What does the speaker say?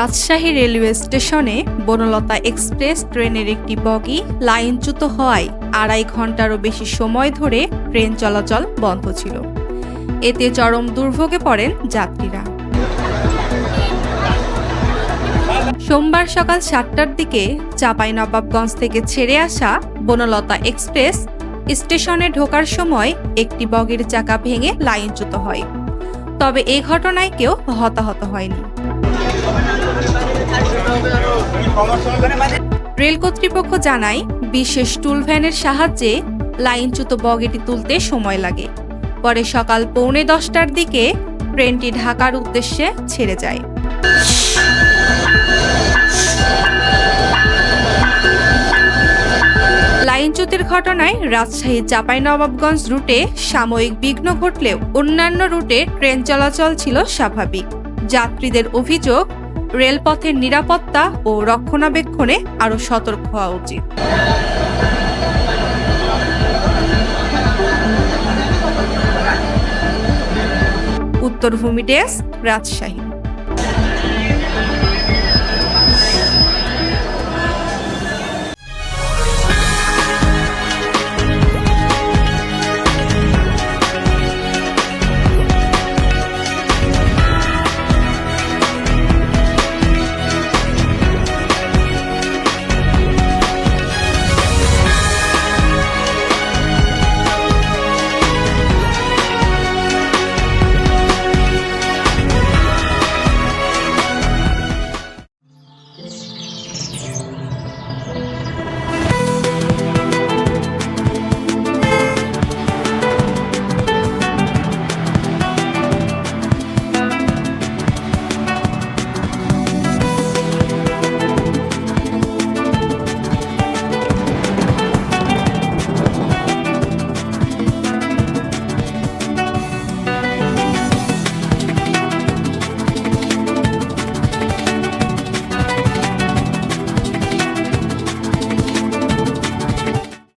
Rajshahi railway স্টেশনে Banalata express ট্রেনের একটি বগি লাইনচ্যুত হওয়ায় ২.৫ ঘন্টারও বেশি সময় ধরে ট্রেন চলাচল বন্ধ ছিল। এতে চরম দুর্ভোগে পড়েন যাত্রীরা। সোমবার সকাল ৭টার দিকে চাঁপাইনবাবগঞ্জ থেকে ছেড়ে আসা বনলতা এক্সপ্রেস স্টেশনে ঢোকার সময় একটি বগির চাকা ভেঙে লাইনচ্যুত হয়। তবে এ ঘটনায় কেউ হতাহত হয়নি। রেল কর্তৃপক্ষ জানায়, বিশেষ টুল ভ্যানের সাহায্যে লাইনচ্যুত বগিটি তুলতে সময় লাগে। পরে সকাল 9:45টার দিকে ট্রেনটি ঢাকার উদ্দেশ্যে ছেড়ে যায়। লাইনচ্যুতির ঘটনায় রাজশাহী চাঁপাইনবাবগঞ্জ রুটে সাময়িক বিঘ্ন ঘটলেও অন্যান্য রুটে ট্রেন চলাচল ছিল স্বাভাবিক। যাত্রীদের অভিযোগ, রেলপথের নিরাপত্তা ও রক্ষণাবেক্ষণে আরও সতর্ক হওয়া উচিত। উত্তরভূমি ডেস্ক, রাজশাহী।